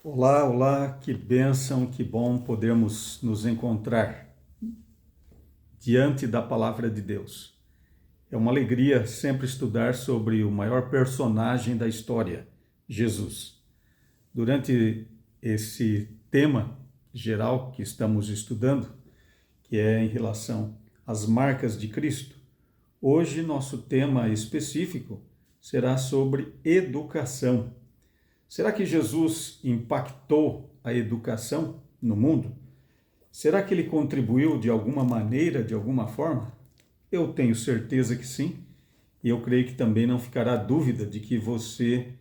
Olá, olá, que bênção, que bom podermos nos encontrar diante da palavra de Deus. É uma alegria sempre estudar sobre o maior personagem da história, Jesus. Durante esse tema geral que estamos estudando, que é em relação às marcas de Cristo, hoje nosso tema específico será sobre educação. Será que Jesus impactou a educação no mundo? Será que ele contribuiu de alguma maneira, de alguma forma? Eu tenho certeza que sim, e eu creio que também não ficará dúvida de que você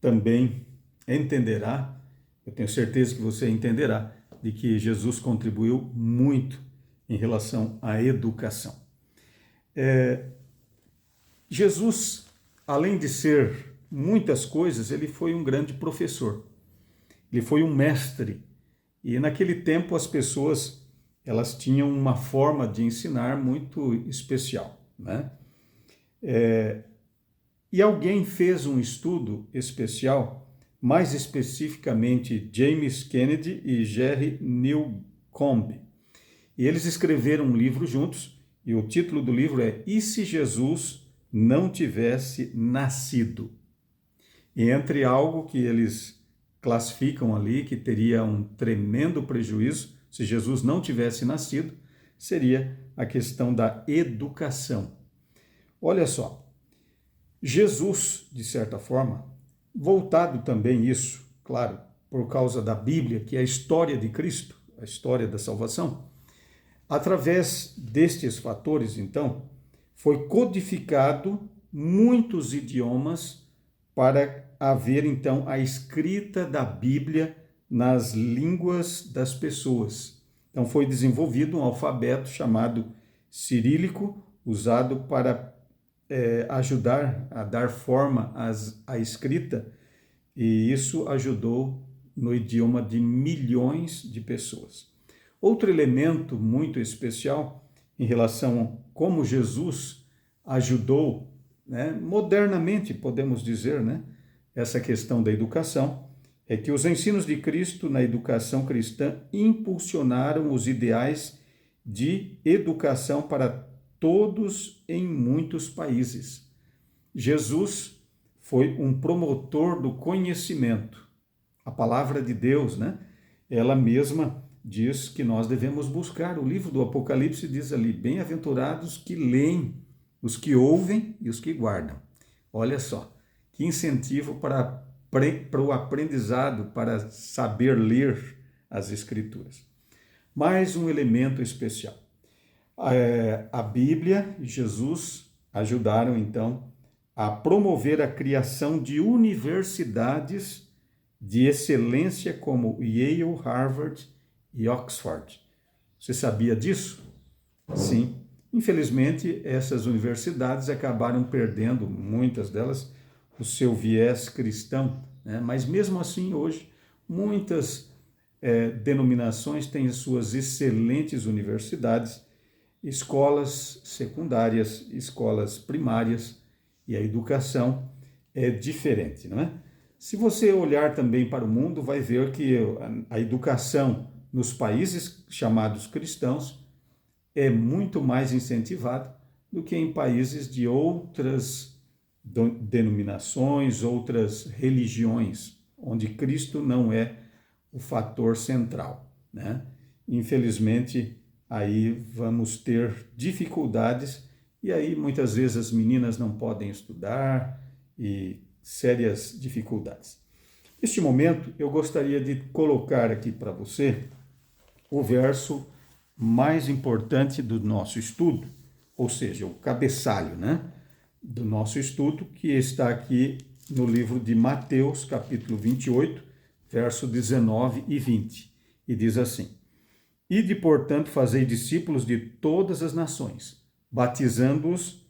também entenderá, eu tenho certeza que você entenderá, de que Jesus contribuiu muito em relação à educação. Jesus, além de ser muitas coisas, ele foi um grande professor. Ele foi um mestre. E naquele tempo as pessoas, elas tinham uma forma de ensinar muito especial, né? E alguém fez um estudo especial, mais especificamente James Kennedy e Jerry Newcomb. E eles escreveram um livro juntos, e o título do livro é E se Jesus não tivesse nascido? E entre algo que eles classificam ali, que teria um tremendo prejuízo se Jesus não tivesse nascido, seria a questão da educação. Olha só, Jesus, de certa forma, voltado também isso, claro, por causa da Bíblia, que é a história de Cristo, a história da salvação, através destes fatores, então, foi codificado muitos idiomas para haver, então, a escrita da Bíblia nas línguas das pessoas. Então, foi desenvolvido um alfabeto chamado cirílico, usado para ajudar a dar forma à escrita, e isso ajudou no idioma de milhões de pessoas. Outro elemento muito especial em relação a como Jesus ajudou, né, modernamente, podemos dizer, né, essa questão da educação, é que os ensinos de Cristo na educação cristã impulsionaram os ideais de educação para todos em muitos países. Jesus foi um promotor do conhecimento. A palavra de Deus, né? Ela mesma diz que nós devemos buscar. O livro do Apocalipse diz ali: bem-aventurados que leem, os que ouvem e os que guardam. Olha só, que incentivo para o aprendizado, para saber ler as Escrituras. Mais um elemento especial. A Bíblia e Jesus ajudaram, então, a promover a criação de universidades de excelência como Yale, Harvard e Oxford. Você sabia disso? Sim. Infelizmente, essas universidades acabaram perdendo, muitas delas, o seu viés cristão, né? Mas mesmo assim, hoje, muitas denominações têm suas excelentes universidades, escolas secundárias, escolas primárias, e a educação é diferente, não é? Se você olhar também para o mundo, vai ver que a educação nos países chamados cristãos é muito mais incentivada do que em países de outras denominações, outras religiões, onde Cristo não é o fator central, né? Infelizmente, aí vamos ter dificuldades e aí muitas vezes as meninas não podem estudar e sérias dificuldades. Neste momento, eu gostaria de colocar aqui para você o verso mais importante do nosso estudo, ou seja, o cabeçalho, né, do nosso estudo, que está aqui no livro de Mateus, capítulo 28, verso 19 e 20. E diz assim: Ide, portanto, fazei discípulos de todas as nações, batizando-os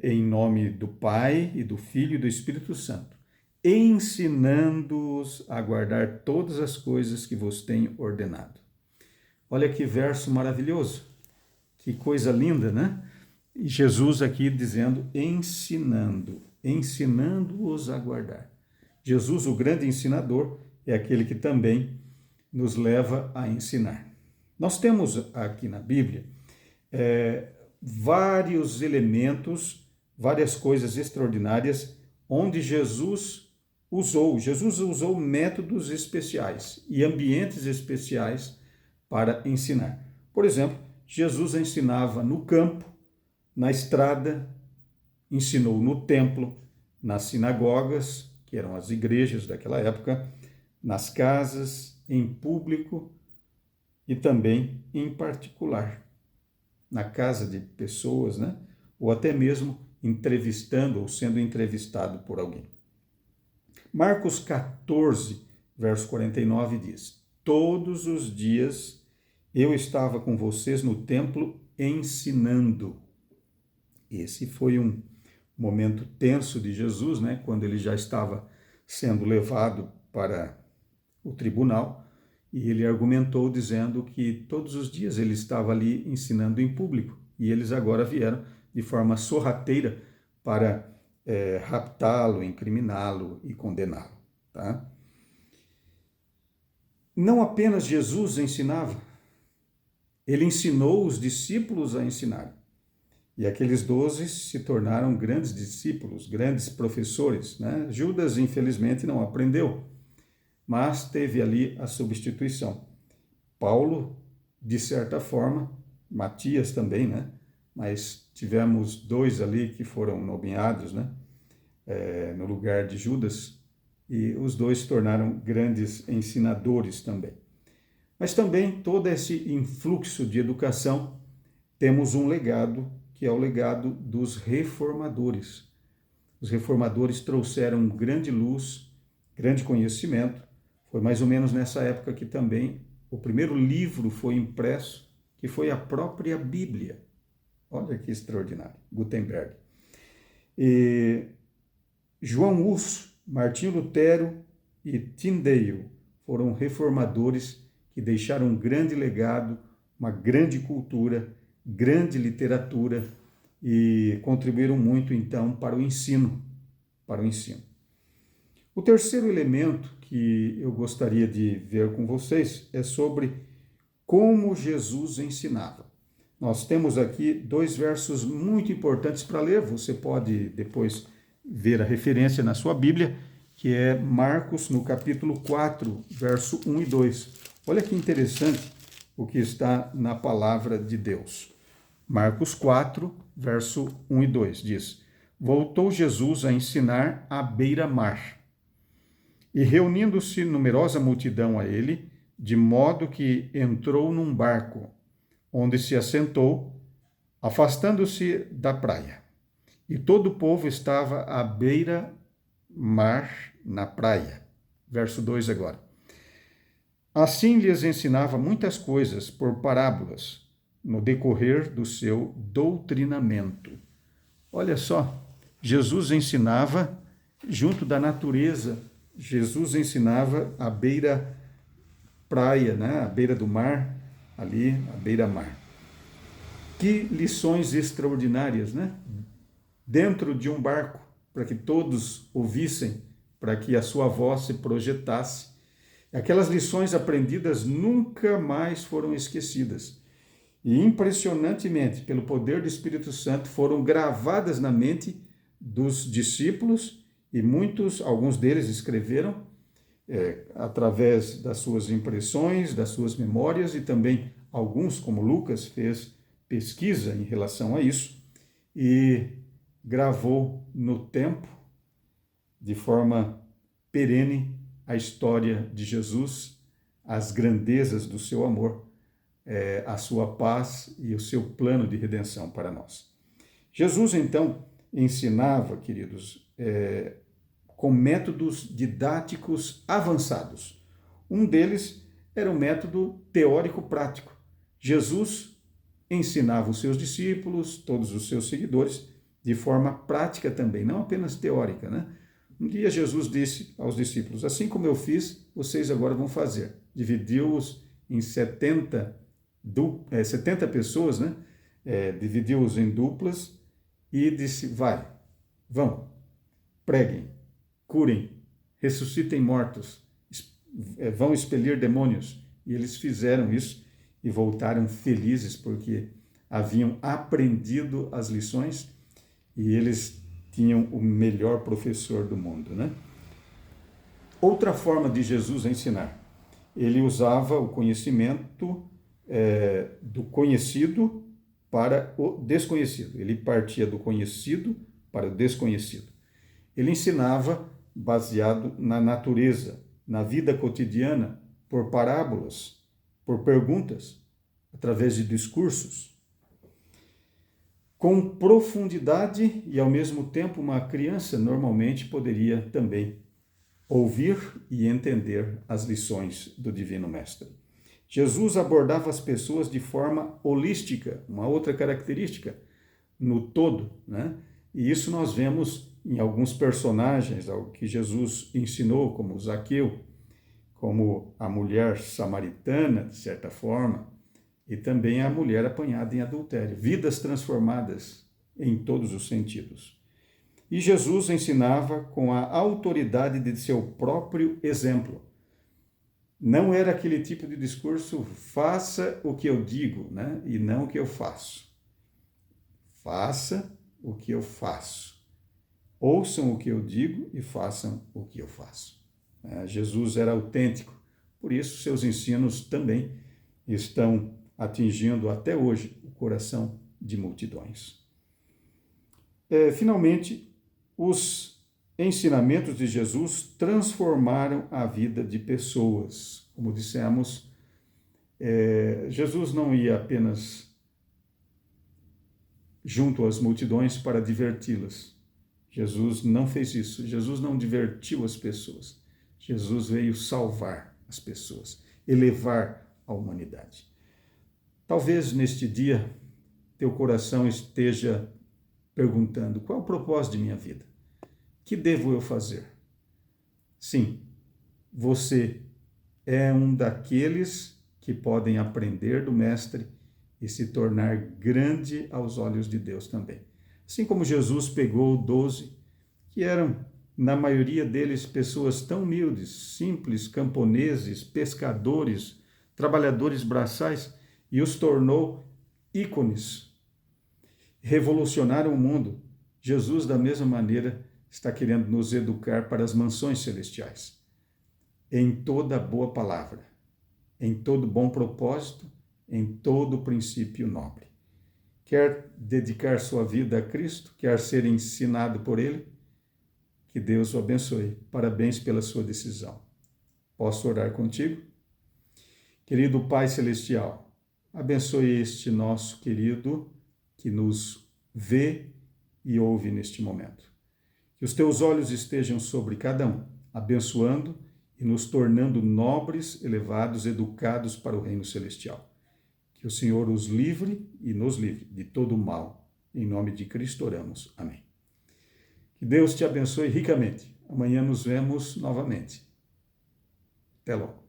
em nome do Pai e do Filho e do Espírito Santo, ensinando-os a guardar todas as coisas que vos tenho ordenado. Olha que verso maravilhoso, que coisa linda, né? E Jesus aqui dizendo, ensinando-os a guardar. Jesus, o grande ensinador, é aquele que também nos leva a ensinar. Nós temos aqui na Bíblia vários elementos, várias coisas extraordinárias onde Jesus usou métodos especiais e ambientes especiais para ensinar. Por exemplo, Jesus ensinava no campo, na estrada, ensinou no templo, nas sinagogas, que eram as igrejas daquela época, nas casas, em público e também em particular, na casa de pessoas, né? Ou até mesmo entrevistando ou sendo entrevistado por alguém. Marcos 14, verso 49 diz: Todos os dias eu estava com vocês no templo ensinando. Esse foi um momento tenso de Jesus, né? Quando ele já estava sendo levado para o tribunal, e ele argumentou dizendo que todos os dias ele estava ali ensinando em público, e eles agora vieram de forma sorrateira para raptá-lo, incriminá-lo e condená-lo. Tá? Não apenas Jesus ensinava, ele ensinou os discípulos a ensinarem. E aqueles 12 se tornaram grandes discípulos, grandes professores. Né? Judas, infelizmente, não aprendeu, mas teve ali a substituição. Paulo, de certa forma, Matias também, né? Mas tivemos 2 ali que foram nomeados, né? No lugar de Judas, e os 2 se tornaram grandes ensinadores também. Mas também todo esse influxo de educação, temos um legado, que é o legado dos reformadores. Os reformadores trouxeram grande luz, grande conhecimento. Foi mais ou menos nessa época que também o primeiro livro foi impresso, que foi a própria Bíblia. Olha que extraordinário, Gutenberg. E João Hus, Martinho Lutero e Tyndale foram reformadores que deixaram um grande legado, uma grande cultura, grande literatura e contribuíram muito, então, para o ensino. O terceiro elemento que eu gostaria de ver com vocês é sobre como Jesus ensinava. Nós temos aqui 2 versos muito importantes para ler, você pode depois ver a referência na sua Bíblia, que é Marcos, no capítulo 4, verso 1 e 2. Olha que interessante o que está na palavra de Deus. Marcos 4, verso 1 e 2 diz: Voltou Jesus a ensinar à beira-mar, e reunindo-se numerosa multidão a ele, de modo que entrou num barco, onde se assentou, afastando-se da praia. E todo o povo estava à beira-mar na praia. Verso 2 agora. Assim lhes ensinava muitas coisas por parábolas, no decorrer do seu doutrinamento. Olha só, Jesus ensinava junto da natureza, Jesus ensinava à beira-praia, né? À beira do mar, ali, à beira-mar. Que lições extraordinárias, né? Dentro de um barco, para que todos ouvissem, para que a sua voz se projetasse. Aquelas lições aprendidas nunca mais foram esquecidas. E impressionantemente, pelo poder do Espírito Santo, foram gravadas na mente dos discípulos e alguns deles escreveram através das suas impressões, das suas memórias, e também alguns, como Lucas, fez pesquisa em relação a isso e gravou no tempo, de forma perene, a história de Jesus, as grandezas do seu amor, a sua paz e o seu plano de redenção para nós. Jesus, então, ensinava, queridos, com métodos didáticos avançados. Um deles era o método teórico-prático. Jesus ensinava os seus discípulos, todos os seus seguidores, de forma prática também, não apenas teórica, né? Um dia Jesus disse aos discípulos: assim como eu fiz, vocês agora vão fazer. Dividiu-os em 70 pessoas, né? Dividiu-os em duplas e disse: vão, preguem, curem, ressuscitem mortos, vão expelir demônios. E eles fizeram isso e voltaram felizes porque haviam aprendido as lições e eles tinham o melhor professor do mundo, né? Outra forma de Jesus ensinar, ele usava o conhecimento do conhecido para o desconhecido. Ele partia do conhecido para o desconhecido. Ele ensinava baseado na natureza, na vida cotidiana, por parábolas, por perguntas, através de discursos, com profundidade e, ao mesmo tempo, uma criança normalmente poderia também ouvir e entender as lições do Divino Mestre. Jesus abordava as pessoas de forma holística, uma outra característica, no todo, né? E isso nós vemos em alguns personagens ao que Jesus ensinou, como Zaqueu, como a mulher samaritana, de certa forma, e também a mulher apanhada em adultério. Vidas transformadas em todos os sentidos. E Jesus ensinava com a autoridade de seu próprio exemplo. Não era aquele tipo de discurso, faça o que eu digo, né? E não o que eu faço. Faça o que eu faço. Ouçam o que eu digo e façam o que eu faço. Jesus era autêntico, por isso seus ensinos também estão atingindo até hoje o coração de multidões. Finalmente, os ensinamentos de Jesus transformaram a vida de pessoas. Como dissemos, Jesus não ia apenas junto às multidões para diverti-las. Jesus não fez isso. Jesus não divertiu as pessoas. Jesus veio salvar as pessoas, elevar a humanidade. Talvez neste dia teu coração esteja perguntando: qual é o propósito de minha vida? O que devo eu fazer? Sim, você é um daqueles que podem aprender do Mestre e se tornar grande aos olhos de Deus também. Assim como Jesus pegou 12, que eram, na maioria deles, pessoas tão humildes, simples, camponeses, pescadores, trabalhadores braçais, e os tornou ícones. Revolucionaram o mundo. Jesus, da mesma maneira, está querendo nos educar para as mansões celestiais. Em toda boa palavra, em todo bom propósito, em todo princípio nobre. Quer dedicar sua vida a Cristo? Quer ser ensinado por Ele? Que Deus o abençoe. Parabéns pela sua decisão. Posso orar contigo? Querido Pai Celestial, abençoe este nosso querido que nos vê e ouve neste momento. Que os teus olhos estejam sobre cada um, abençoando e nos tornando nobres, elevados, educados para o reino celestial. Que o Senhor os livre e nos livre de todo o mal. Em nome de Cristo oramos. Amém. Que Deus te abençoe ricamente. Amanhã nos vemos novamente. Até logo.